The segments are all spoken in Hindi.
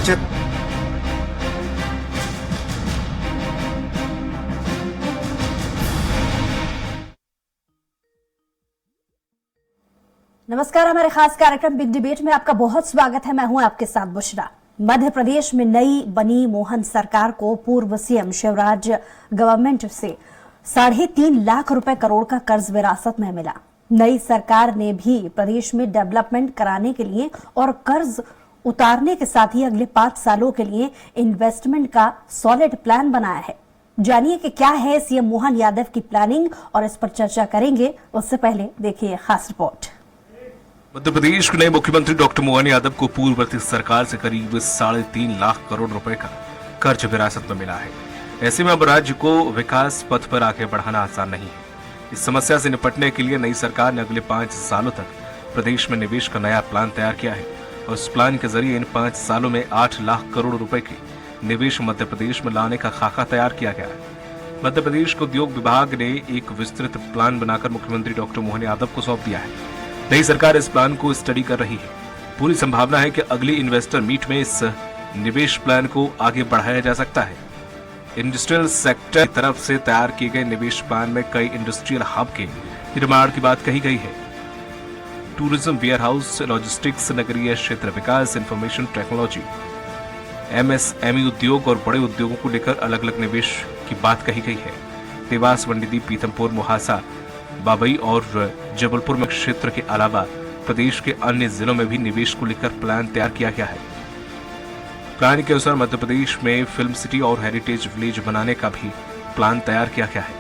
છે। नमस्कार, हमारे खास कार्यक्रम बिग डिबेट में आपका बहुत स्वागत है। मैं हूं आपके साथ बुशरा। मध्य प्रदेश में नई बनी मोहन सरकार को पूर्व सीएम शिवराज गवर्नमेंट से 3.5 लाख रुपए करोड़ का कर्ज विरासत में मिला। नई सरकार ने भी प्रदेश में डेवलपमेंट कराने के लिए और कर्ज उतारने के साथ ही अगले 5 सालों के लिए इन्वेस्टमेंट का सॉलिड प्लान बनाया है। जानिए कि क्या है सीएम मोहन यादव की प्लानिंग और इस पर चर्चा करेंगे। उससे पहले देखिए खास रिपोर्ट। मध्य प्रदेश के नए मुख्यमंत्री डॉक्टर मोहन यादव को पूर्ववर्ती सरकार से करीब 3.5 लाख करोड़ रुपए का कर्ज विरासत में मिला है। ऐसे में अब राज्य को विकास पथ पर आगे बढ़ाना आसान नहीं है। इस समस्या से निपटने के लिए नई सरकार ने अगले 5 सालों तक प्रदेश में निवेश का नया प्लान तैयार किया है और इस प्लान के जरिए इन 5 सालों में 8 लाख करोड़ रुपए के निवेश मध्य प्रदेश में लाने का खाका तैयार किया गया है। मध्य प्रदेश को उद्योग विभाग ने एक विस्तृत प्लान बनाकर मुख्यमंत्री डॉक्टर मोहन यादव को सौंप दिया है। नई सरकार इस प्लान को स्टडी कर रही है। पूरी संभावना है कि अगली इन्वेस्टर मीट में इस निवेश प्लान को आगे बढ़ाया जा सकता है। इंडस्ट्रियल सेक्टर की तरफ से तैयार किए गए निवेश प्लान में कई इंडस्ट्रियल हब के निर्माण की बात कही गई है। टूरिज्म, वेयर हाउस, लॉजिस्टिक्स, नगरीय क्षेत्र विकास, इंफॉर्मेशन टेक्नोलॉजी, एमएसएमई उद्योग और बड़े उद्योगों को लेकर अलग अलग निवेश की बात कही गई है। देवास, मंडीदीप, पीथमपुर, मुहासा, बाबई और जबलपुर में क्षेत्र के अलावा प्रदेश के अन्य जिलों में भी निवेश को लेकर प्लान तैयार किया गया है। प्लान के अनुसार मध्य प्रदेश में फिल्म सिटी और हेरिटेज विलेज बनाने का भी प्लान तैयार किया गया है।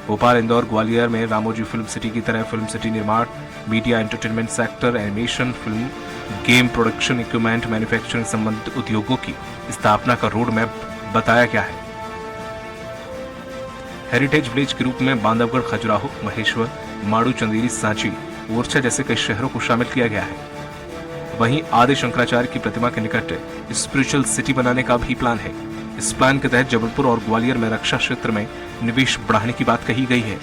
भोपाल, इंदौर, ग्वालियर में रामोजी फिल्म सिटी की तरह फिल्म सिटी निर्माण, media, entertainment sector, animation, film, game production, equipment manufacturing संबंधित उद्योगों की स्थापना का रोड मैप बताया गया है। हेरिटेज विलेज के रूप में बांधवगढ़, खजुराहो, महेश्वर, माड़ू, चंदेरी, सांची, ओरछा जैसे कई शहरों को शामिल किया गया है। वहीं आदि शंकराचार्य की प्रतिमा के निकट स्पिरिचुअल सिटी बनाने का भी प्लान है। इस प्लान के तहत जबलपुर और ग्वालियर में रक्षा क्षेत्र में निवेश बढ़ाने की बात कही गई है।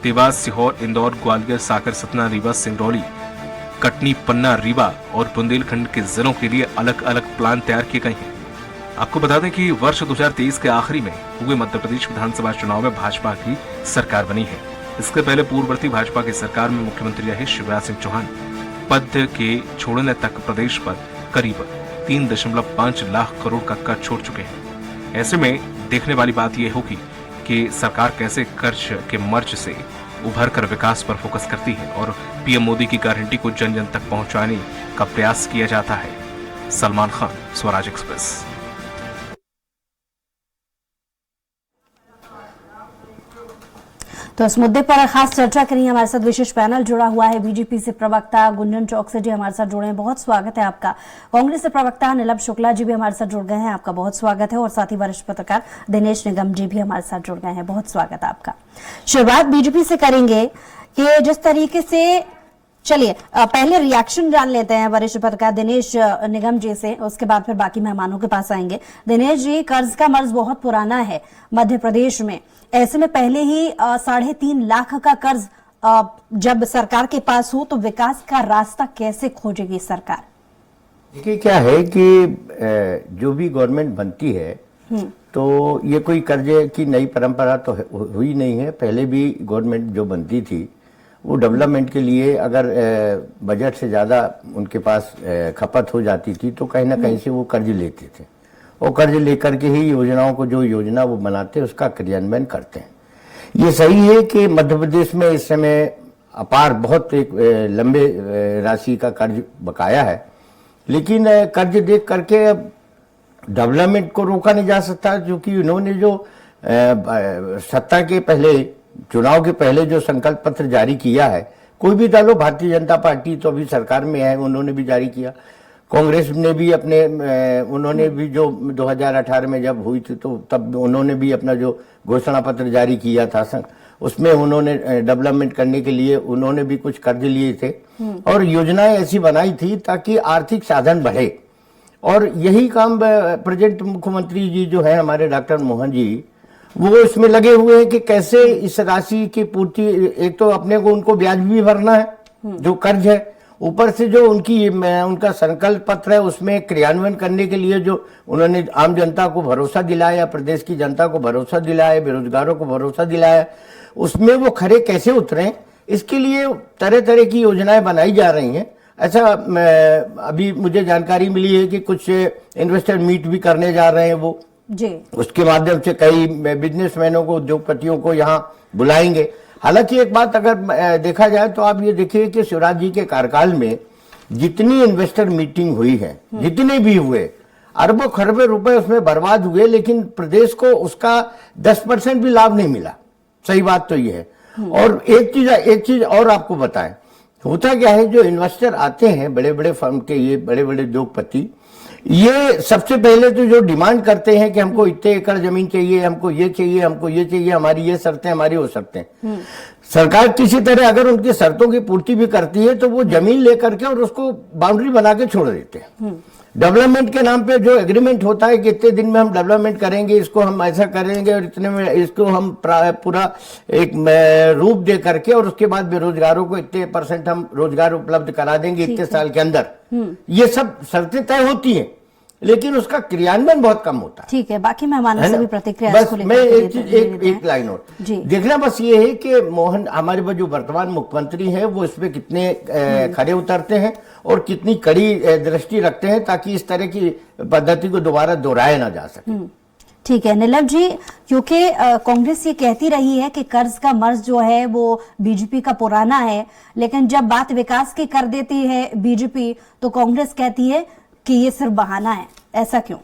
देवास, सीहोर, इंदौर, ग्वालियर, सागर, सतना, रीवा, सिंगरौली, कटनी, पन्ना, रीवा और बुंदेलखंड के जिलों के लिए अलग अलग प्लान तैयार किए गए हैं। आपको बता दें कि वर्ष 2023 के आखिरी में हुए मध्य प्रदेश विधानसभा चुनाव में भाजपा की सरकार बनी है। इसके पहले पूर्ववर्ती भाजपा की सरकार में मुख्यमंत्री रहे शिवराज सिंह चौहान पद के छोड़ने तक प्रदेश पर करीब 3.5 लाख करोड़ का कर्ज छोड़ चुके हैं। ऐसे में देखने वाली बात यह होगी कि सरकार कैसे कर्ज के मर्ज से उभर कर विकास पर फोकस करती है और पीएम मोदी की गारंटी को जन जन तक पहुंचाने का प्रयास किया जाता है। सलमान खान, स्वराज एक्सप्रेस। तो इस मुद्दे पर खास चर्चा के लिए हमारे साथ विशेष पैनल जुड़ा हुआ है। बीजेपी से प्रवक्ता गुंजन चौकसी जी हमारे साथ जुड़े हैं, बहुत स्वागत है आपका। कांग्रेस से प्रवक्ता नीलम शुक्ला जी भी हमारे साथ जुड़ गए हैं, आपका बहुत स्वागत है। और साथ ही वरिष्ठ पत्रकार दिनेश निगम जी भी हमारे साथ जुड़ गए हैं, बहुत स्वागत है आपका। शुरुआत बीजेपी से करेंगे कि जिस तरीके से, चलिए पहले रिएक्शन जान लेते हैं वरिष्ठ पत्रकार दिनेश निगम जी से, उसके बाद फिर बाकी मेहमानों के पास आएंगे। दिनेश जी, कर्ज का मर्ज बहुत पुराना है मध्य प्रदेश में, ऐसे में पहले ही 3.5 लाख का कर्ज जब सरकार के पास हो तो विकास का रास्ता कैसे खोजेगी सरकार? देखिए, क्या है कि जो भी गवर्नमेंट बनती है तो ये कोई कर्जे की नई परंपरा तो हुई नहीं है। पहले भी गवर्नमेंट जो बनती थी वो डेवलपमेंट के लिए अगर बजट से ज़्यादा उनके पास खपत हो जाती थी तो कहीं ना कहीं से वो कर्ज लेते थे और कर्ज लेकर के ही योजनाओं को, जो योजना वो बनाते हैं उसका क्रियान्वयन करते हैं। ये सही है कि मध्य प्रदेश में इस समय अपार बहुत एक लंबे राशि का कर्ज बकाया है, लेकिन कर्ज देख करके अब डेवलपमेंट को रोका नहीं जा सकता, क्योंकि उन्होंने जो सत्ता के पहले, चुनाव के पहले जो संकल्प पत्र जारी किया है, कोई भी दल हो, भारतीय जनता पार्टी तो अभी सरकार में है, उन्होंने भी जारी किया, कांग्रेस ने भी अपने, उन्होंने भी जो 2018 में जब हुई थी तो तब उन्होंने भी अपना जो घोषणा पत्र जारी किया था, उसमें उन्होंने डेवलपमेंट करने के लिए उन्होंने भी कुछ कर्ज लिए थे और योजनाएं ऐसी बनाई थी ताकि आर्थिक साधन बढ़े। और यही काम प्रेजेंट मुख्यमंत्री जी जो है हमारे डॉक्टर मोहन जी, वो इसमें लगे हुए हैं कि कैसे इस राशि की पूर्ति, एक तो अपने को उनको ब्याज भी भरना है जो कर्ज है, ऊपर से जो उनका संकल्प पत्र है उसमें क्रियान्वयन करने के लिए जो उन्होंने आम जनता को भरोसा दिलाया, प्रदेश की जनता को भरोसा दिलाया, बेरोजगारों को भरोसा दिलाया, उसमें वो खरे कैसे उतरे, इसके लिए तरह तरह की योजनाएं बनाई जा रही हैं। ऐसा अभी मुझे जानकारी मिली है कि कुछ इन्वेस्टर मीट भी करने जा रहे हैं वो जी। उसके माध्यम से कई बिजनेसमैनों को, उद्योगपतियों को यहाँ बुलाएंगे। हालांकि एक बात अगर देखा जाए तो आप ये देखिए कि शिवराज जी के कार्यकाल में जितनी इन्वेस्टर मीटिंग हुई है, जितने भी हुए, अरबों खरबों रुपए उसमें बर्बाद हुए, लेकिन प्रदेश को उसका 10% भी लाभ नहीं मिला। सही बात तो ये है। और एक चीज और आपको बताएं, होता क्या है, जो इन्वेस्टर आते हैं बड़े बड़े फर्म के, ये बड़े बड़े उद्योगपति, ये सबसे पहले तो जो डिमांड करते हैं कि हमको इतने एकड़ जमीन चाहिए, हमको ये चाहिए, हमको ये चाहिए, हमारी ये शर्तें, हमारी वो शर्तें। सरकार किसी तरह अगर उनकी शर्तों की पूर्ति भी करती है तो वो जमीन लेकर के और उसको बाउंड्री बना के छोड़ देते हैं। डेवलपमेंट के नाम पे जो एग्रीमेंट होता है कि इतने दिन में हम डेवलपमेंट करेंगे, इसको हम ऐसा करेंगे और इतने में इसको हम पूरा एक रूप दे करके और उसके बाद बेरोजगारों को इतने % हम रोजगार उपलब्ध करा देंगे इतने साल के अंदर, ये सब शर्तें तय होती हैं, लेकिन उसका क्रियान्वयन बहुत कम होता है। ठीक है, बाकी मेहमानों से भी प्रतिक्रिया बस मैं एक लाइन और देखना बस ये है कि मोहन हमारे जो वर्तमान मुख्यमंत्री हैं वो इसमें कितने खरे उतरते हैं और कितनी कड़ी दृष्टि रखते हैं ताकि इस तरह की पद्धति को दोबारा दोहराया ना जा सके। ठीक है नीलम जी, क्योंकि कांग्रेस ये कहती रही है कि कर्ज का मर्ज जो है वो बीजेपी का पुराना है, लेकिन जब बात विकास की कर देती है बीजेपी तो कांग्रेस कहती है कि ये सिर्फ बहाना है। ऐसा क्यों?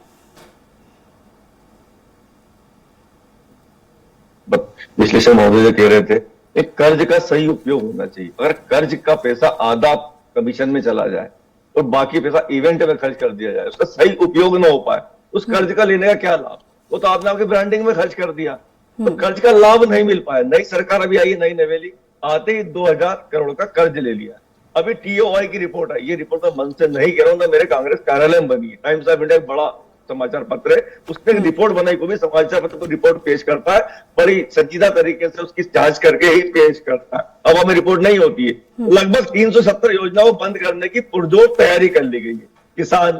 विश्लेषण महोदय कह रहे थे एक कर्ज का सही उपयोग होना चाहिए। अगर कर्ज का पैसा आधा कमीशन में चला जाए और बाकी पैसा इवेंट में खर्च कर दिया जाए, उसका सही उपयोग ना हो पाए, उस कर्ज का लेने का क्या लाभ? वो तो आपने आपकी ब्रांडिंग में खर्च कर दिया, तो कर्ज का लाभ नहीं मिल पाया। नई सरकार अभी आई, नई नवेली, आते ही 2000 करोड़ का कर्ज ले लिया। अभी TOI की रिपोर्ट है, ये रिपोर्ट मैं मन से नहीं कह रहा हूं, मेरे कांग्रेस कार्यालय में बनी है, टाइम्स ऑफ इंडिया बड़ा समाचार पत्र है, उसने रिपोर्ट बनाई, को भी समाचार पत्र तो रिपोर्ट पेश करता है, बड़ी संजीदा तरीके से उसकी जांच करके ही पेश करता है। अब हमें रिपोर्ट नहीं होती है। लगभग 370 योजनाओं को बंद करने की पुरजोर तैयारी कर ली गई है। किसान,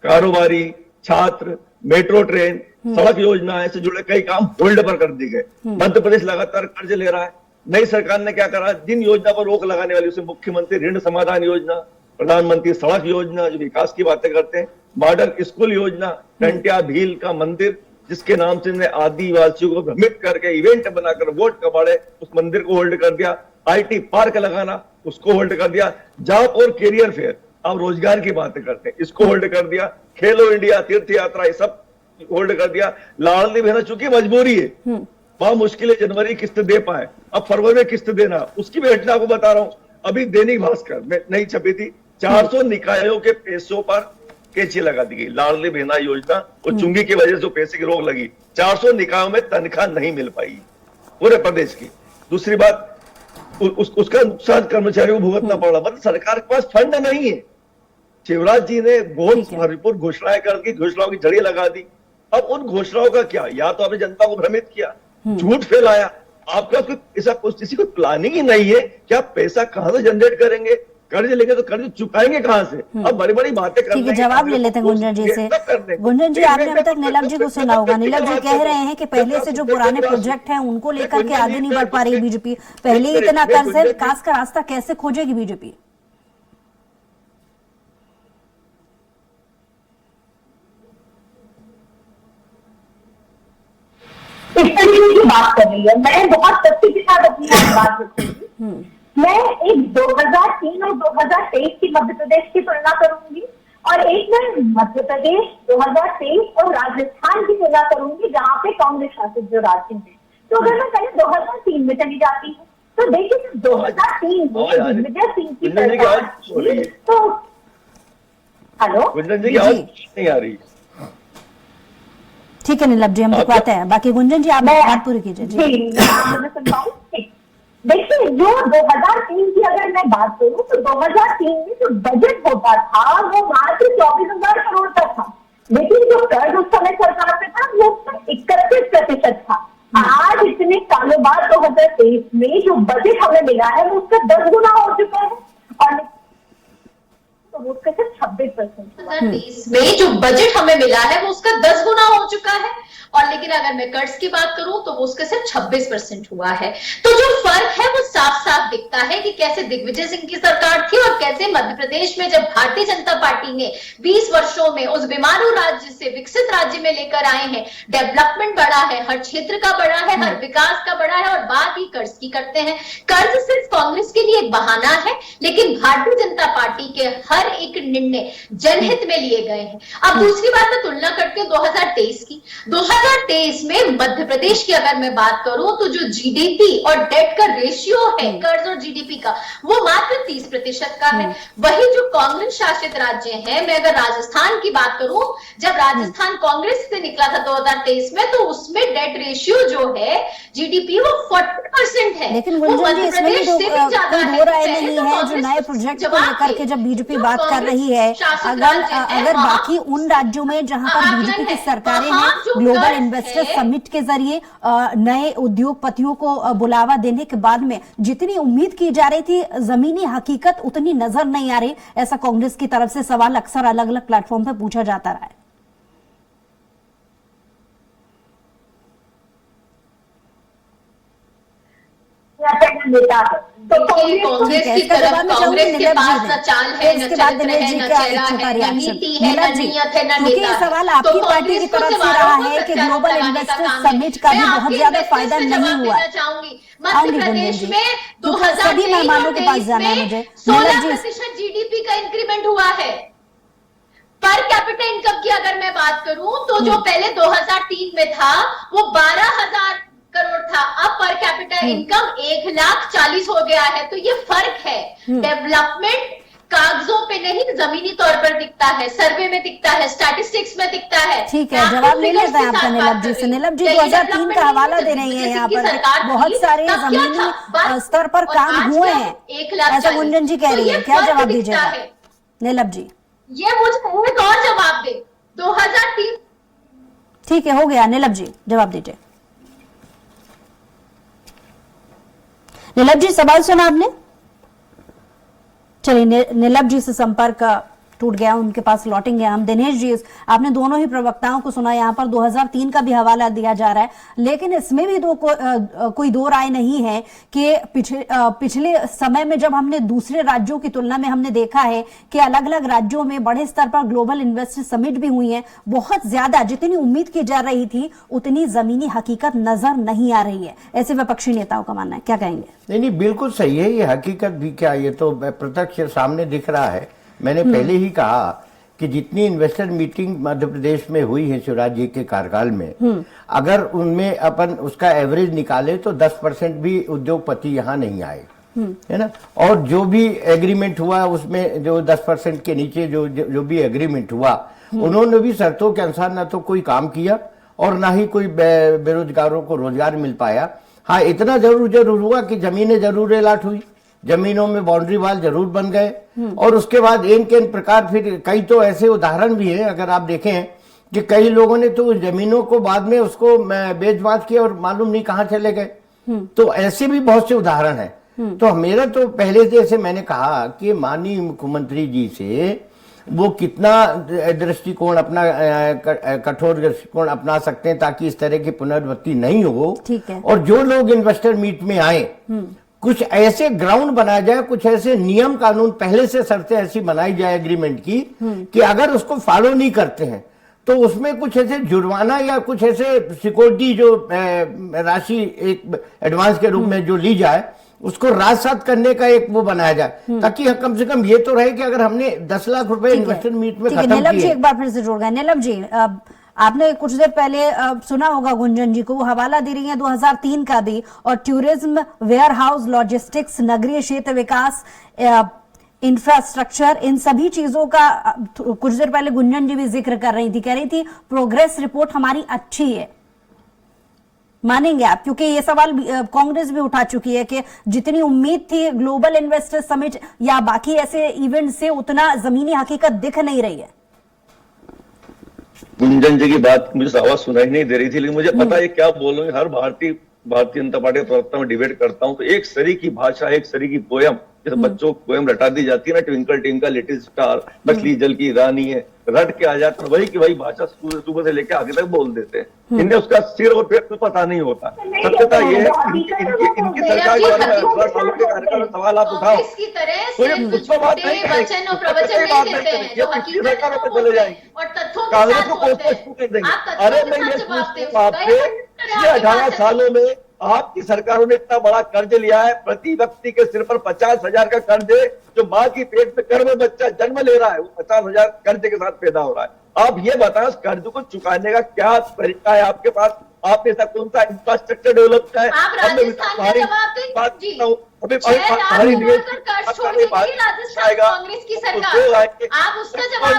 कारोबारी, छात्र, मेट्रो ट्रेन, सड़क योजना से जुड़े कई काम होल्ड पर कर दिए गए। मध्य प्रदेश लगातार कर्ज ले रहा है। नई सरकार ने क्या करा, जिन योजना पर रोक लगाने वाली, उसे मुख्यमंत्री ऋण समाधान योजना, प्रधानमंत्री सड़क योजना जो विकास की बातें करते हैं, मॉडल स्कूल योजना, टंटिया भील का मंदिर जिसके नाम से ने आदिवासियों को भ्रमित करके इवेंट बनाकर वोट कबाड़े, उस मंदिर को होल्ड कर दिया। IT पार्क लगाना, उसको होल्ड कर दिया। जॉब और कैरियर फेयर, आप रोजगार की बातें करते हैं, इसको होल्ड कर दिया। खेलो इंडिया, तीर्थ यात्रा, ये सब होल्ड कर दिया। लाडली बहना चूंकि मजबूरी है, वहां मुश्किल है जनवरी किस्त दे पाए, अब फरवरी में किस्त देना, उसकी भी घटना को बता रहा हूं। अभी दैनिक भास्कर में नहीं छपी थी, 400 निकायों के पैसों पर कैची लगा दी गई। लाडली बहना योजना और चुंगी की वजह से पैसे की रोक लगी, 400 निकायों में तनख्वाह नहीं मिल पाई पूरे प्रदेश की। दूसरी बात, उसका नुकसान कर्मचारियों को भुगतना पड़ा, मतलब सरकार के पास फंड नहीं है। शिवराज जी ने बहुत भरपूर घोषणाएं करके घोषणाओं की जड़ी लगा दी। अब उन घोषणाओं का क्या, या तो आपने जनता को भ्रमित किया, झूठ फैलाया, आपका कोई ऐसा किसी को प्लानिंग ही नहीं है कि आप पैसा कहां से जनरेट करेंगे, कर्ज लेंगे तो कर्ज चुकाएंगे कहां से। अब बड़ी बड़ी बातें करने, ठीक है, जवाब ले लेते हैं गुंजन जी से। गुंजन जी, आपने अभी तक नीलम जी को सुना होगा। नीलम जी कह रहे हैं कि पहले से जो पुराने प्रोजेक्ट हैं उनको लेकर के आगे नहीं बढ़ पा रही बीजेपी, पहले ही इतना कर्ज है, विकास का रास्ता कैसे खोजेगी बीजेपी? इस तरीके की बात कर रही है। मैं बहुत तथ्य के साथ अपनी बात रखूंगी। मैं एक 2003 और 2023 की मध्य प्रदेश की तुलना करूंगी और एक मैं मध्य प्रदेश 2023 और राजस्थान की तुलना करूंगी जहां पे कांग्रेस शासित जो राज्य है। तो अगर मैं पहले 2003 में चली जाती हूँ तो देखिए 2003 में दिग्विजय सिंह की सरकार तो हेलो गुंजन जी नहीं आ रही। ठीक है नीलम जी, हम दिखवाते हैं, बाकी गुंजन जी आप बात पूरी कीजिए। जी देखिए, जो 2003 की अगर मैं बात करूं तो 2003 में जो बजट होता था वो मात्र 24,000 करोड़ का था, लेकिन जो कर्ज उस समय सरकार पे था वो 31% था। आज इतने सालों बाद 2023 में जो बजट हमें मिला है वो उसका 10 गुना हो चुका है। और वो उसका सिर्फ 26% हुआ। 2023 में जो बजट हमें मिला है वो उसका 10 गुना हो चुका है, और लेकिन अगर मैं कर्ज की बात करूं तो वो उसका सिर्फ 26% हुआ है। तो जो फर्क है वो साफ साफ दिखता है कि कैसे दिग्विजय सिंह की सरकार थी और कैसे मध्य प्रदेश में जब भारतीय जनता पार्टी ने 20 वर्षों में उस बीमारू राज्य से विकसित राज्य में लेकर आए हैं, डेवलपमेंट बढ़ा है, हर क्षेत्र का बढ़ा है, हर विकास का बढ़ा है, और बात ही कर्ज की करते हैं। कर्ज सिर्फ कांग्रेस के लिए एक बहाना है, लेकिन भारतीय जनता पार्टी के हर एक निर्णय जनहित में लिए गए हैं। अब दूसरी बात मैं तुलना करती हूँ 2023 की। 2023 में मध्य प्रदेश की अगर मैं बात करूं तो जो जीडीपी और डेट का रेशियो है कर्ज और जीडीपी का, वो मात्र 30% का है। वही जो कांग्रेस शासित राज्य हैं, मैं अगर राजस्थान की बात करूं, जब राजस्थान कांग्रेस से निकला था 2023 में, तो उसमें डेट रेशियो जो है जीडीपी वो 40% है। लेकिन वो गुंजन जी, मध्य इसमें प्रदेश भी से भी ज्यादा कोई है। दो राय पहले नहीं तो है जो कांग्रेस नए प्रोजेक्ट को जवाब लेकर के थे। जब बीजेपी जो बात कर कांग्रेस रही है, शासित अगर राज्य है, अगर वहाँ बाकी उन राज्यों में जहां पर आकलन बीजेपी की है, सरकारें वहाँ हैं, जो ग्लोबल कर्ज इन्वेस्टर है, समिट के जरिए नए उद्योगपतियों को बुलावा देने के बाद में जितनी उम्मीद की जा रही थी, जमीनी हकीकत उतनी नजर नहीं आ रही। ऐसा कांग्रेस की तरफ से सवाल अक्सर अलग अलग प्लेटफॉर्म पर पूछा जाता रहा है। नेता है तो देखिए, कांग्रेस की इसका तरफ जवाब मैं कांग्रेस चाहूंगी के नीरज पास जी न ने। चाल है, न इसके बाद चरित्र दिनेश है, जी न का एक चेहरा छोटा है, न रिएक्शन। नीति है, नीरज न जी, नियत है, न क्योंकि नेता ये है। सवाल तो आपकी पार्टी कांग्रेस की को तरफ से सिर्फ रहा आरोपों है पर कि आरोप ग्लोबल लगाने का इन्वेस्टर काम है। समिट का मैं भी बहुत आपके ज्यादा मैसेज फायदा पे नहीं जवाब हुआ। देना चाहूंगी। मध्य आऊंगी गुंजन प्रदेश जी, में क्योंकि सभी 2023 मेहमानों और के पास 23 जाना है में मुझे। 16% जीडीपी का इंक्रीमेंट हुआ है। पर कैपिटल इनकम की अगर मैं बात करूं तो जो पहले 2003 में था वो 12,000 करोड़ था, अब पर कैपिटल इनकम 1,40,000 हो गया है। तो ये फर्क है। डेवलपमेंट कागजों पे नहीं, जमीनी तौर पर दिखता है, सर्वे में दिखता है, स्टैटिस्टिक्स में दिखता है। ठीक है, जवाब ले लेते हैं आपका नीलम जी से। नीलम जी 2003 का हवाला दे रही हैं यहाँ पर कि बहुत सारे जमीनी स्तर पर काम हुए हैं, ऐसा गुंजन जी कह रही है। क्या जवाब दीजिएगा नीलम जी? ये मुझे एक और जवाब दे। 2003 ठीक है, हो गया। नीलम जी जवाब दीजिए। नीलम जी सवाल सुना आपने? चलिए, नीलम जी से संपर्क टूट गया, उनके पास लौटेंगे हम। दिनेश जी, आपने दोनों ही प्रवक्ताओं को सुना। यहाँ पर 2003 का भी हवाला दिया जा रहा है, लेकिन इसमें भी कोई दो राय नहीं है कि पिछले समय में जब हमने दूसरे राज्यों की तुलना में हमने देखा है कि अलग अलग राज्यों में बड़े स्तर पर ग्लोबल इन्वेस्टर समिट भी हुई है, बहुत ज्यादा जितनी उम्मीद की जा रही थी उतनी जमीनी हकीकत नजर नहीं आ रही है। ऐसे विपक्षी नेताओं का मानना है, क्या कहेंगे? नहीं, बिल्कुल सही है। ये हकीकत भी क्या, ये तो प्रत्यक्ष सामने दिख रहा है। मैंने पहले ही कहा कि जितनी इन्वेस्टर मीटिंग मध्य प्रदेश में हुई है शिवराज जी के कार्यकाल में, अगर उनमें अपन उसका एवरेज निकाले तो 10% भी उद्योगपति यहाँ नहीं आए, है ना। और जो भी एग्रीमेंट हुआ उसमें जो 10% के नीचे जो भी एग्रीमेंट हुआ, उन्होंने भी शर्तों के अनुसार ना तो कोई काम किया और ना ही कोई बेरोजगारों को रोजगार मिल पाया। हाँ, इतना जरूर हुआ कि जमीनें जरूर अलाट हुई, जमीनों में बाउंड्री वाल जरूर बन गए, और उसके बाद इन के प्रकार फिर कई तो ऐसे उदाहरण भी हैं, अगर आप देखें कि कई लोगों ने तो जमीनों को बाद में उसको बेच बाच किया और मालूम नहीं कहां चले गए। तो ऐसे भी बहुत से उदाहरण हैं। तो मेरा तो पहले जैसे मैंने कहा कि माननीय मुख्यमंत्री जी से वो कितना दृष्टिकोण अपना कठोर दृष्टिकोण अपना सकते हैं ताकि इस तरह की पुनरावृत्ति नहीं हो। ठीक है। और जो लोग इन्वेस्टर मीट में आए, कुछ ऐसे ग्राउंड बनाया जाए, कुछ ऐसे नियम कानून पहले से शर्तें ऐसी बनाई जाए एग्रीमेंट की कि अगर उसको फॉलो नहीं करते हैं तो उसमें कुछ ऐसे जुर्माना या कुछ ऐसे सिक्योरिटी जो राशि एक एडवांस के रूप में जो ली जाए उसको रात-सात करने का एक वो बनाया जाए, ताकि कम से कम ये तो रहे कि अगर हमने 10 लाख रुपए इन्वेस्टर मीट में खत्म किए। नीलम जी एक बार फिर से जुड़ गए। नीलम जी, आपने कुछ देर पहले सुना होगा गुंजन जी को, वो हवाला दे रही है 2003 का भी, और टूरिज्म, वेयर हाउस, लॉजिस्टिक्स, नगरीय क्षेत्र विकास, इंफ्रास्ट्रक्चर, इन सभी चीजों का कुछ देर पहले गुंजन जी भी जिक्र कर रही थी, कह रही थी प्रोग्रेस रिपोर्ट हमारी अच्छी है। मानेंगे आप? क्योंकि ये सवाल कांग्रेस भी उठा चुकी है कि जितनी उम्मीद थी ग्लोबल इन्वेस्टर समिट या बाकी ऐसे इवेंट से, उतना जमीनी हकीकत दिख नहीं रही है। गुंजन जी की बात मुझे आवाज सुनाई नहीं दे रही थी, लेकिन मुझे पता है क्या बोल रहे हैं। हर भारतीय भारतीय जनता पार्टी के प्रवक्ता में डिबेट करता हूं तो एक सरी की भाषा, एक सरी की पोयम, जैसे बच्चों को पोयम रटा दी जाती है ना, ट्विंकल ट्विंकल लिटिल स्टार, मछली जल की रानी है, रट के आ जाते हैं, वही की वही भाषा सुबह से लेकर आगे तक बोल देते हैं। इन्हें उसका सिर और पेट तो पता नहीं होता। सत्यता ये है इनकी सरकार के बारे में 18 सालों के कार्यकाल में सवाल आप उठाओ इसकी तरह तो ये सिर्फ उस पर बात नहीं झूठे वचन और प्रवचन नहीं देते हैं, जो हकीकत सरकारों को पे चले बोलते हैं जाएंगे, और तथ्यों के कांग्रेस साथ को बोलते कोस हैं। कर देंगे। आप अरे तथ्यों मैं के ये साथ जवाब पूछता दें हूं आपसे, पिछले 18 सालों में आपकी सरकारों ने इतना बड़ा कर्ज लिया है, प्रति व्यक्ति के सिर पर 50,000 का कर्ज है, जो माँ की पेट में गर्भ में बच्चा जन्म ले रहा है वो 50,000 कर्ज के साथ पैदा हो रहा है। आप ये बताएं उस कर्ज को चुकाने का क्या तरीका है आपके पास? आपने ऐसा कौन सा इंफ्रास्ट्रक्चर डेवलप किया है? आप राजस्थान का जवाब दें जी। 6 लाख करोड़ का कर्ज छोड़ के गई राजस्थान कांग्रेस की सरकार, आप उसका जवाब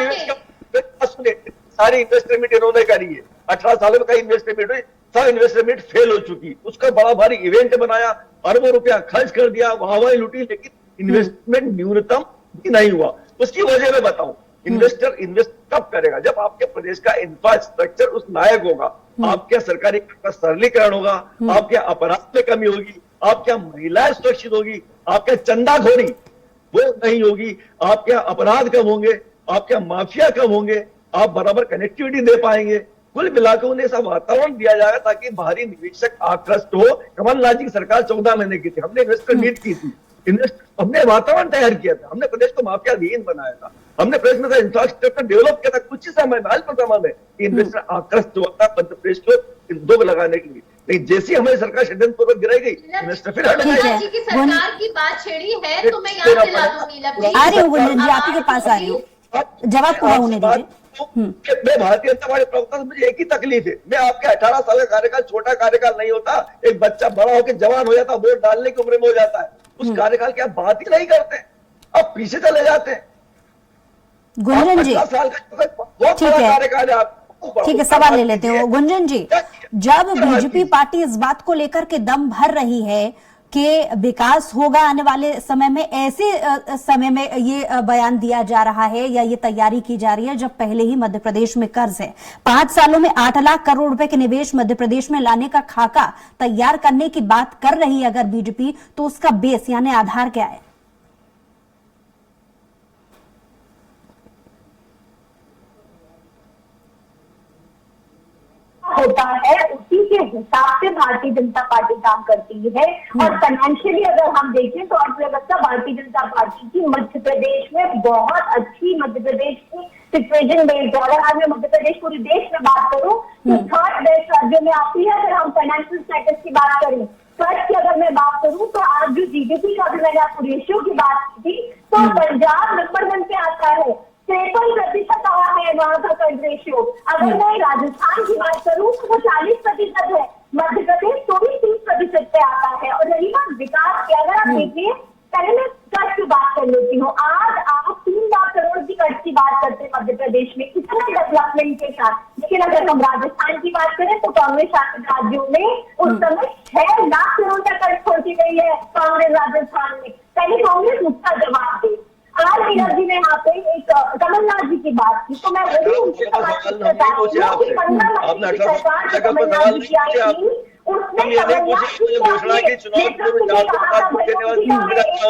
दें। सारी इन्वेस्टमेंट इन्होंने करी है, 18 सालों में कई इन्वेस्टमेंट हुई, सब इन्वेस्टमेंट फेल हो चुकी, उसका बड़ा भारी इवेंट बनाया, अरबों रुपया खर्च कर दिया, वाहवाही लूटी, लेकिन इन्वेस्टमेंट न्यूनतम भी नहीं हुआ। उसकी वजह मैं बताऊं, इन्वेस्टर इन्वेस्ट कब करेगा? जब आपके प्रदेश का इंफ्रास्ट्रक्चर उस लायक होगा, आपके सरकारी का सरलीकरण होगा, आपके अपराध में कमी होगी, आपके महिलाएं सुरक्षित होगी, आपके चंदाखोरी वो नहीं होगी, आपके अपराध कम होंगे, आपके माफिया कम होंगे, आप बराबर कनेक्टिविटी दे पाएंगे। कुल मिलाकर उन्हें ऐसा वातावरण दिया जाएगा ताकि बाहरी निवेशक आकृष्ट हो। कमलनाथ जी की सरकार 14 महीने की थी, हमने इन्वेस्टर मीट की थी, हमने वातावरण तैयार किया था, हमने प्रदेश को माफिया विहीन बनाया था, हमने प्रदेश में इंफ्रास्ट्रक्चर डेवलप किया था कुछ ही समय में, अल्प समय में, इन्वेस्टर आकृष्ट हुआ था मध्य प्रदेश को उद्योग लगाने के लिए। नहीं, जैसी हमारी सरकार षड्यंत्र पूर्वक गिराई गई, इन्वेस्टर फिर हट गए। जी की सरकार की बात छेड़ी है तो मैं याद दिला दूंगी नीलम जी। आ रही हूँ गुंजन जी, आप ही के पास आ रही हूँ, जवाब पूरा होने दीजिए। मैं भारतीय जनता पार्टी प्रवक्ता से मुझे एक ही तकलीफ है, मैं आपके 18 साल का कार्यकाल छोटा कार्यकाल नहीं होता, एक बच्चा बड़ा होकर जवान हो जाता, वोट डालने की उम्र में हो जाता है, उस कार्यकाल की आप बात ही नहीं करते, आप पीछे चले जाते हैं। गुंजन जी 18 साल का बहुत ठीक बड़ा है, कार्यकाल है आप। ठीक है, सवाल ले लेते हो गुंजन जी। जब बीजेपी पार्टी इस बात को लेकर के दम भर रही है कि विकास होगा आने वाले समय में, ऐसे समय में ये बयान दिया जा रहा है या ये तैयारी की जा रही है जब पहले ही मध्य प्रदेश में कर्ज है, 5 सालों में 8 लाख करोड़ रुपए के निवेश मध्य प्रदेश में लाने का खाका तैयार करने की बात कर रही है अगर बीजेपी, तो उसका बेस यानी आधार क्या है? होता है उसी के हिसाब से भारतीय जनता पार्टी काम करती है। और फाइनेंशियली अगर हम देखें तो अर्थव्यवस्था भारतीय जनता पार्टी की मध्य प्रदेश में बहुत अच्छी, मध्य प्रदेश की सिचुएशन बेस्ड है। अगर आज मैं मध्य प्रदेश पूरे देश में बात करूं तो 3rd बेस्ट राज्यों में आती है। अगर हम फाइनेंशियल स्टेटस की बात करें, कर्ज की अगर मैं बात करूं तो आज जो जीडीपी का भी मैंने आपको रेशियो की बात की थी, तो पंजाब नंबर 1 पे आता है, 53% आया है वहां का कर्ज रेशियो। अगर मैं राजस्थान की बात करूं तो वो 40% है, मध्य प्रदेश तो भी 30% पे आता है। और रही बात विकास की, अगर आप देखिए, पहले मैं कर्ज की बात कर लेती हूँ। आज आप 3 लाख करोड़ की कर्ज की बात करते हैं मध्य प्रदेश में कितना डेवलपमेंट के साथ, लेकिन अगर हम राजस्थान की बात करें तो कांग्रेस शासित राज्यों में उस समय 6 लाख करोड़ का कर्ज छोड़ दी गई है कांग्रेस राजस्थान में। पहले कांग्रेस उसका जवाब दे। आज नीरज जी ने यहाँ पे एक कमलनाथ जी की बात की, तो मैं वही उनसे सवाल करता हूँ कि 15 महीने की सरकार जो कमलनाथ जी की आई थी, उसने कमलनाथ जी के अपने नेतृत्व में कहा था, भैया में एक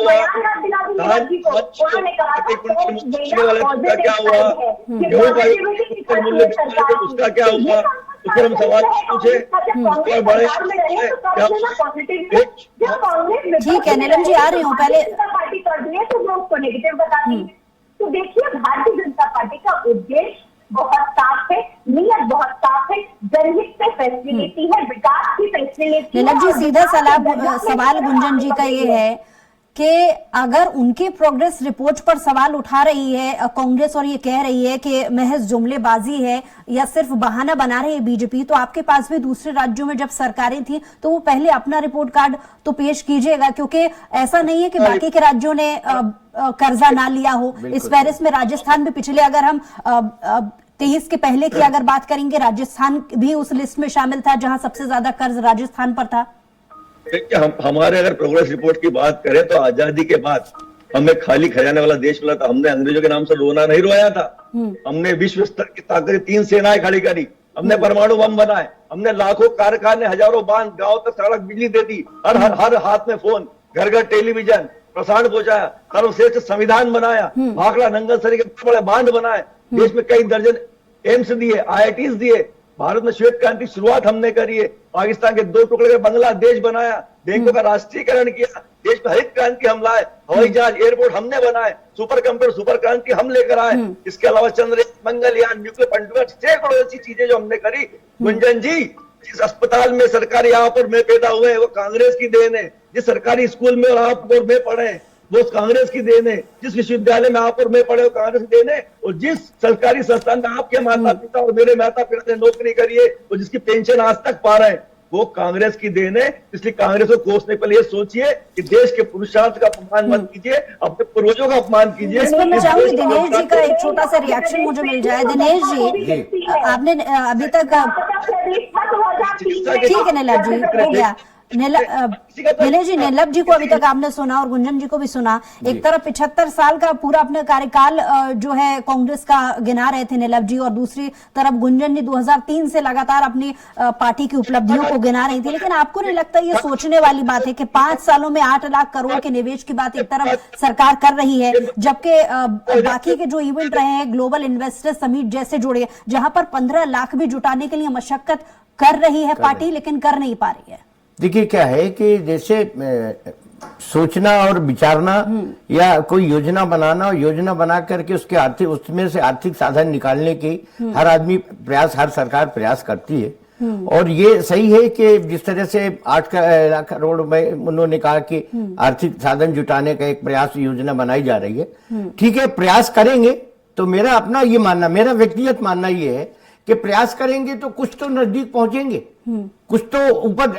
बयान दिला दी नीरज जी को, उन्होंने कहा था टैक्स देना पॉजिटिव साइड है, ये पॉजिटिविटी की तरफ सरकार उसका क्या हुआ? तो फिर हम सवाल पूछे और बड़े ठीक है नीलम जी, आ रही हूँ। पहले पार्टी कर दी है तो वो उसको नेगेटिव बताती है। तो देखिए भारतीय जनता पार्टी का उद्देश्य बहुत साफ है, नियत बहुत साफ है, जनहित पे फैसले लेती है, विकास की फैसले लेती है। नीलम जी, सीधा सवाल गुंजन जी का ये है कि अगर उनके प्रोग्रेस रिपोर्ट पर सवाल उठा रही है कांग्रेस और ये कह रही है कि महज जुमलेबाजी है या सिर्फ बहाना बना रही है बीजेपी, तो आपके पास भी दूसरे राज्यों में जब सरकारें थी तो वो पहले अपना रिपोर्ट कार्ड तो पेश कीजिएगा, क्योंकि ऐसा नहीं है कि बाकी के राज्यों ने कर्जा ना लिया हो। इस फहरिस्त में राजस्थान भी पिछले, अगर हम 23 के पहले की अगर बात करेंगे, राजस्थान भी उस लिस्ट में शामिल था जहां सबसे ज्यादा कर्ज राजस्थान पर था। हमारे अगर प्रोग्रेस रिपोर्ट की बात करें तो आजादी के बाद हमें खाली खजाने वाला देश मिला था। हमने अंग्रेजों के नाम से रोना नहीं रोया था, हमने विश्व स्तर की ताकत 3 सेनाएं खड़ी करी, हमने परमाणु बम बनाए, हमने लाखों कारखाने, हजारों बांध, गांव तक सड़क, बिजली दे दी, हर हाथ में फोन, घर घर टेलीविजन, प्रसारण पहुंचाया, सर्वश्रेष्ठ संविधान बनाया, भाखड़ा नंगल सरी के बड़े बांध बनाए, देश में कई दर्जन एम्स दिए, IITs दिए, भारत में श्वेत क्रांति शुरुआत हमने करी है, पाकिस्तान के 2 टुकड़े में बांग्लादेश बनाया, बैंकों का राष्ट्रीयकरण किया, देश में हरित क्रांति हम लाए, हवाई जहाज, एयरपोर्ट हमने बनाए, सुपर कंप्यूटर, सुपर क्रांति हम लेकर आए, इसके अलावा चंद्रयान, मंगलयान, न्यूक्लियर पंटूर, सैकड़ों ऐसी चीजें जो हमने करी। गुंजन जी, जिस अस्पताल में सरकारी यहाँ पर मैं पैदा हुए हैं वो कांग्रेस की देन है, जिस सरकारी स्कूल में आप और मैं पढ़े वो कांग्रेस की देन है, जिस विश्वविद्यालय में आप और मैं पढ़े वो कांग्रेस की देन है, और जिस सरकारी संस्थान में आपके माता पिता और मेरे माता पिता ने नौकरी करी है और जिसकी पेंशन आज तक पा रहे हैं वो कांग्रेस की देन है। इसलिए कांग्रेस को कोसने के लिए सोचिए कि देश के पुरुषार्थ का अपमान मत कीजिए, अपने पूर्वजों का अपमान कीजिए। इसमें मैं चाहूंगी दिनेश जी का एक छोटा सा रिएक्शन मुझे मिल जाए। दिनेश जी, आपने अभी तक, ठीक है नीलम जी, हो गया। दिनेश जी, नीलम जी को अभी तक आपने सुना और गुंजन जी को भी सुना। एक तरफ 75 साल का पूरा अपने कार्यकाल जो है कांग्रेस का गिना रहे थे नीलम जी, और दूसरी तरफ गुंजन जी 2003 से लगातार अपनी पार्टी की उपलब्धियों को गिना रही थी। लेकिन आपको नहीं लगता ये सोचने वाली बात है कि 5 सालों में 8 लाख करोड़ के निवेश की बात एक तरफ सरकार कर रही है, जबकि बाकी के जो इवेंट रहे हैं, ग्लोबल इन्वेस्टर समिट जैसे जुड़े, जहां पर 15 लाख भी जुटाने के लिए मशक्कत कर रही है पार्टी, लेकिन कर नहीं पा रही है। देखिए क्या है कि जैसे सोचना और विचारना या कोई योजना बनाना और योजना बना करके उसके आर्थिक, उसमें से आर्थिक साधन निकालने की हर आदमी प्रयास, हर सरकार प्रयास करती है। और ये सही है कि जिस तरह से 8 लाख करोड़ रुपए उन्होंने कहा कि आर्थिक साधन जुटाने का एक प्रयास, योजना बनाई जा रही है। ठीक है, प्रयास करेंगे तो मेरा अपना ये मानना, मेरा व्यक्तिगत मानना ये है कि प्रयास करेंगे तो कुछ तो नजदीक पहुंचेंगे, कुछ तो ऊपर,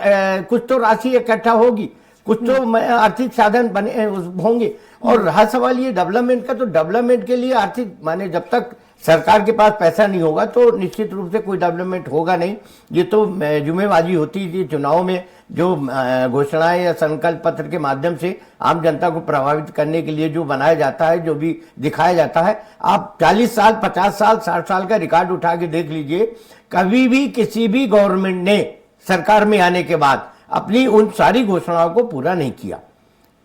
कुछ तो राशि इकट्ठा होगी, कुछ तो आर्थिक साधन बने होंगे। और रहा सवाल ये डेवलपमेंट का, तो डेवलपमेंट के लिए आर्थिक माने जब तक सरकार के पास पैसा नहीं होगा तो निश्चित रूप से कोई डेवलपमेंट होगा नहीं। ये तो जुम्मेबाजी होती थी चुनाव में, जो घोषणाएं या संकल्प पत्र के माध्यम से आम जनता को प्रभावित करने के लिए जो बनाया जाता है, जो भी दिखाया जाता है। आप 40 साल, 50 साल, 60 साल का रिकॉर्ड उठा के देख लीजिए, कभी भी किसी भी गवर्नमेंट ने सरकार में आने के बाद अपनी उन सारी घोषणाओं को पूरा नहीं किया।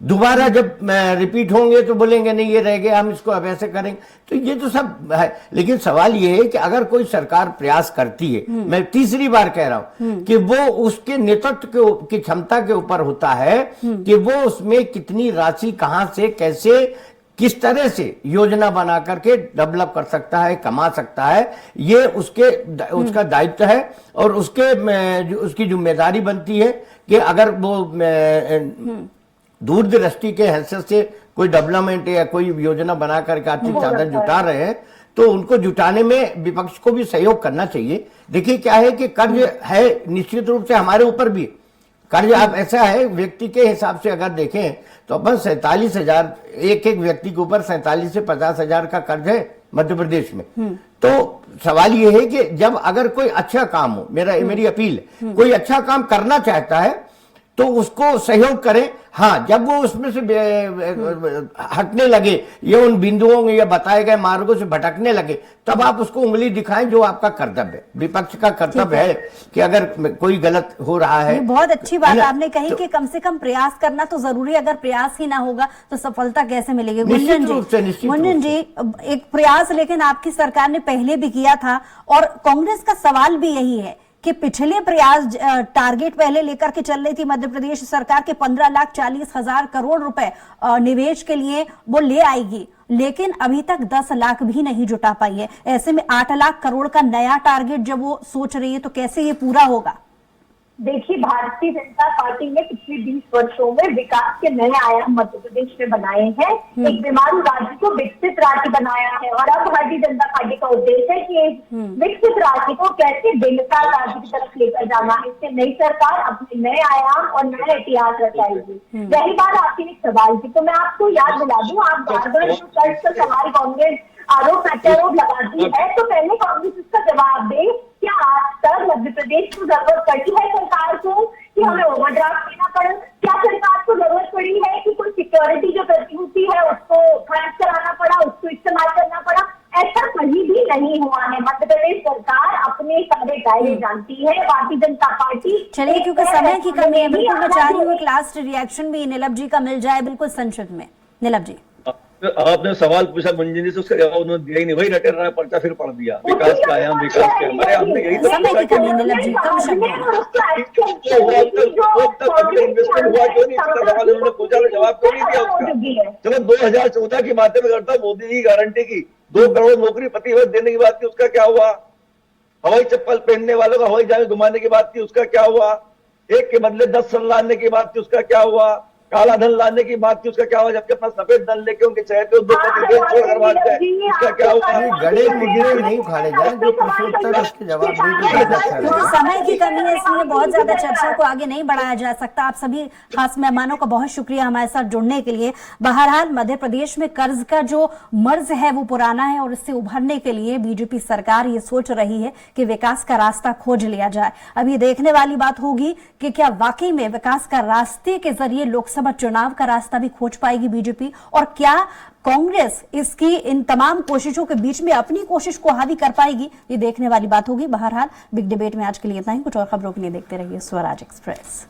दोबारा जब रिपीट होंगे तो बोलेंगे नहीं ये रह गया, हम इसको अब ऐसे करेंगे। तो ये तो सब है, लेकिन सवाल ये है कि अगर कोई सरकार प्रयास करती है, मैं तीसरी बार कह रहा हूं कि वो उसके नेतृत्व की क्षमता के ऊपर होता है कि वो उसमें कितनी राशि कहां से, कैसे, किस तरह से योजना बना करके डेवलप कर सकता है, कमा सकता है। ये उसका दायित्व है और उसकी जिम्मेदारी बनती है कि अगर वो दूरदृष्टि के हैसियत से कोई डेवलपमेंट या कोई योजना बना करके आर्थिक साधन जुटा रहे हैं तो उनको जुटाने में विपक्ष को भी सहयोग करना चाहिए। देखिए क्या है कि कर्ज है, निश्चित रूप से हमारे ऊपर भी कर्ज आप ऐसा है, व्यक्ति के हिसाब से अगर देखें तो अपन 47,000 एक व्यक्ति के ऊपर 47 से 50,000 का कर्ज है मध्य प्रदेश में। तो सवाल ये है कि जब अगर कोई अच्छा काम हो, मेरी अपील है, कोई अच्छा काम करना चाहता है तो उसको सहयोग करें। हाँ, जब वो उसमें से हटने लगे या उन बिंदुओं या बताए गए मार्गों से भटकने लगे, तब आप उसको उंगली दिखाएं, जो आपका कर्तव्य है। विपक्ष का कर्तव्य है कि अगर कोई गलत हो रहा है। बहुत अच्छी बात आपने कही कि कम से कम प्रयास करना तो जरूरी है, अगर प्रयास ही ना होगा तो सफलता कैसे मिलेगी। गुंजन जी, एक प्रयास लेकिन आपकी सरकार ने पहले भी किया था और कांग्रेस का सवाल भी यही है कि पिछले प्रयास टारगेट पहले लेकर के चल रही थी मध्य प्रदेश सरकार के 15,40,000 करोड़ रुपए निवेश के लिए वो ले आएगी, लेकिन अभी तक 10 लाख भी नहीं जुटा पाई है। ऐसे में 8 लाख करोड़ का नया टारगेट जब वो सोच रही है तो कैसे ये पूरा होगा? देखिए, भारतीय जनता पार्टी ने पिछले 20 वर्षों में विकास के नए आयाम मध्य प्रदेश में बनाए हैं। एक बीमारू राज्य को विकसित राज्य बनाया है और अब भारतीय जनता पार्टी का उद्देश्य है कि विकसित राज्य को कैसे बेमिसाल राज्य की तरफ लेकर जाना है। इससे नई सरकार अपने नए आयाम और नए इतिहास रचाएगी। रही बात आपके एक सवाल की, तो मैं आपको याद दिला दूं, आप बार-बार जो कर्ज का सवाल कांग्रेस आरोप प्रत्यारोप लगाती है, तो पहले कांग्रेस इसका जवाब दे, क्या आज तक मध्य प्रदेश को जरूरत पड़ी है सरकार को कि हमें ओवरड्राफ्ट देना पड़े? क्या सरकार को जरूरत पड़ी है कि कोई सिक्योरिटी जो प्रतिभूति है उसको खर्च कराना पड़ा, उसको इस्तेमाल करना पड़ा? ऐसा कहीं भी नहीं हुआ है। मध्य प्रदेश सरकार अपने सारे है, ये जानती है भारतीय जनता पार्टी। चलिए, क्योंकि समय की कमी है, बिल्कुल मैं चाह रही हूँ एक लास्ट रिएक्शन भी नीलम जी का मिल जाए बिल्कुल संक्षिप्त में। नीलम जी, आपने सवाल पूछा मंजिली से, उसका जवाब उन्होंने दिया ही नहीं, वही रटे रहा पर्चा फिर पढ़ दिया, विकास का आयाम, विकास के हमारे, हमने यही तो समय की कमी है नीलम जी, कम शब्द में। इन्वेस्टमेंट हुआ क्यों नहीं, इसका सवाल उन्होंने पूछा, जवाब क्यों नहीं दिया उसका। चलो 2014 की बातें में करता, मोदी जी गारंटी की 2 करोड़ नौकरी प्रति वर्ष देने की बात की, उसका क्या हुआ। हवाई चप्पल पहनने वालों को हवाई जहाज घुमाने की बात की, उसका क्या हुआ। एक के बदले 10 सन लाने की बात की, उसका क्या हुआ। काला धन लाने की बात की, उसका क्या हुआ। जबकि अपना सफेद धन लेके उनके चहते उद्योगपति छोड़ कर भाग गए, उसका क्या हुआ। गले मुजरे नहीं उखाड़े जाए, जो प्रश्नोत्तर उसके जवाब क्योंकि समय की कमी है इसलिए बहुत ज्यादा चर्चा को आगे नहीं बढ़ाया जा सकता। आप सभी खास मेहमानों का बहुत शुक्रिया हमारे साथ जुड़ने के लिए। बहरहाल मध्य प्रदेश में कर्ज का जो मर्ज है वो पुराना है और इससे उभरने के लिए बीजेपी सरकार ये सोच रही है कि विकास का रास्ता खोज लिया जाए। अब ये देखने वाली बात होगी कि क्या वाकई में विकास का रास्ते के जरिए लोकसभा चुनाव का रास्ता भी खोज पाएगी बीजेपी, और क्या कांग्रेस इसकी इन तमाम कोशिशों के बीच में अपनी कोशिश को हावी कर पाएगी, ये देखने वाली बात होगी। बहरहाल बिग डिबेट में आज के लिए इतना ही। कुछ और खबरों के लिए देखते रहिए स्वराज एक्सप्रेस।